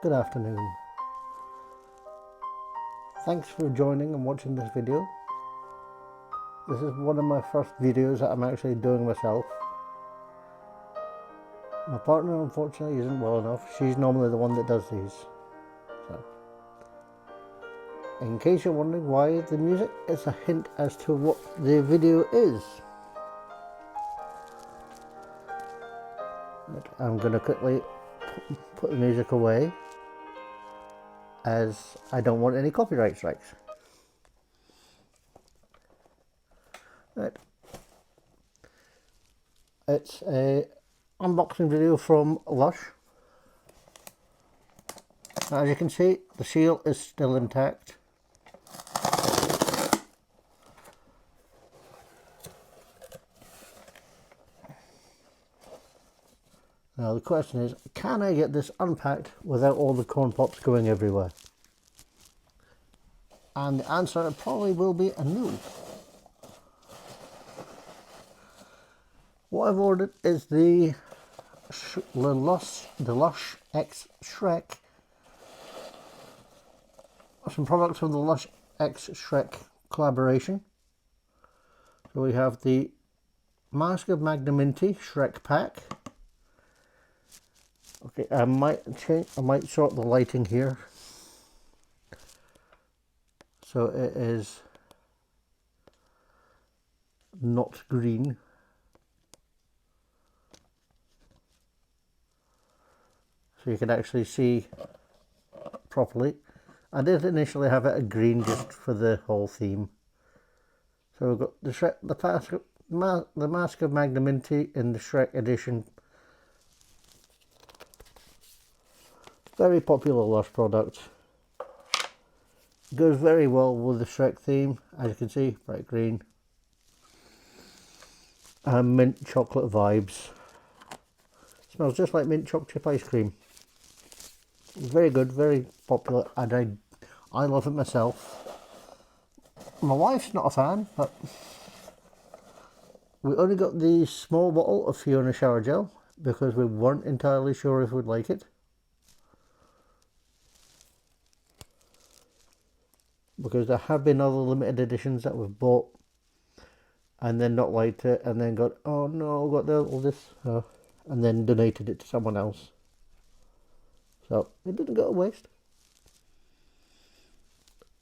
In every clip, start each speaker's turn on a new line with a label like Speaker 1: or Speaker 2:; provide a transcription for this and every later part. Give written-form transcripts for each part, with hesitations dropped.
Speaker 1: Good afternoon. Thanks for joining and watching this video. This is one of my first videos that I'm actually doing myself. My partner unfortunately isn't well enough. She's normally the one that does these. So, in case you're wondering why the music, it's a hint as to what the video is. But I'm going to quickly put the music away, as I don't want any copyright strikes. Right. It's a unboxing video from Lush. As you can see, the seal is still intact. Now the question is, can I get this unpacked without all the corn pops going everywhere? And the answer probably will be a no. What I've ordered is the Lush X Shrek. Some products from the Lush X Shrek collaboration. So we have the Mask of Magnanimity Shrek pack. Okay, I might sort the lighting here. So it is not green. So you can actually see properly. I did initially have it a green just for the whole theme. So we've got the Shrek, the Mask of Magnanimity in the Shrek edition. Very popular Lush product. Goes very well with the Shrek theme, as you can see, bright green. And mint chocolate vibes. Smells just like mint chocolate chip ice cream. Very good, very popular, and I love it myself. My wife's not a fan, but we only got the small bottle of Fiona shower gel because we weren't entirely sure if we'd like it. Because there have been other limited editions that we've bought and then not liked it, and then got, oh no, got all this, and then donated it to someone else. So it didn't go to waste.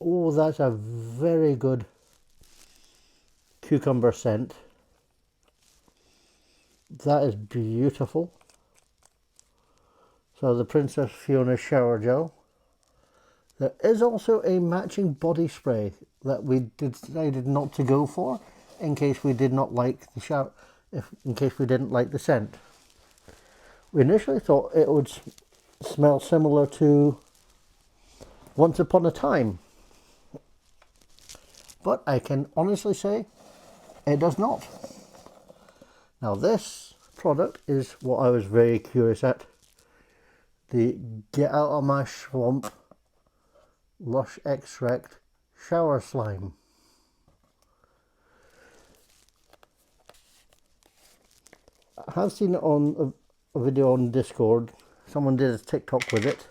Speaker 1: Oh, that's a very good cucumber scent. That is beautiful. So the Princess Fiona shower gel. There is also a matching body spray that we decided not to go for in case we did not like the shower, in case we didn't like the scent. We initially thought it would smell similar to Once Upon a Time, but I can honestly say it does not. Now this product is what I was very curious at. The Get Out of My Swamp Lush X Shrek Shower Slime. I have seen it on a video on Discord. Someone did a TikTok with it,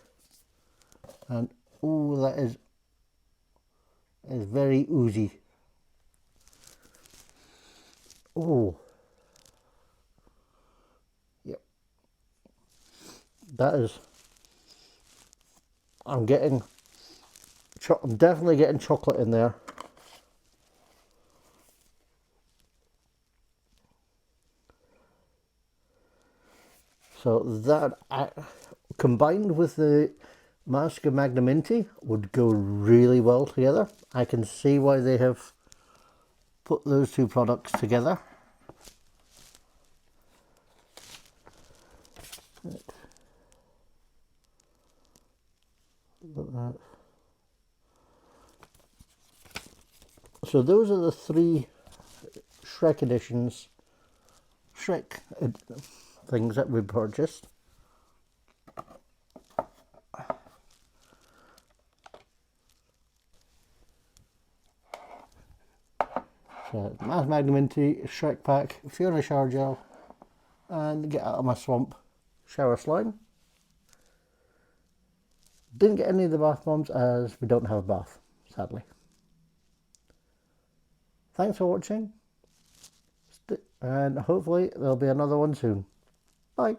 Speaker 1: and oh, that is very oozy. Oh, yep. That is. I'm definitely getting chocolate in there. So that, combined with the Mask of Magnanimity, would go really well together. I can see why they have put those two products together. Right. Look at that. So those are the three Shrek editions, things that we purchased. So Mask Magnanimity, Shrek pack, Fiona shower gel, and Get Out of My Swamp shower slime. Didn't get any of the bath bombs as we don't have a bath, sadly. Thanks for watching, and hopefully there'll be another one soon. Bye.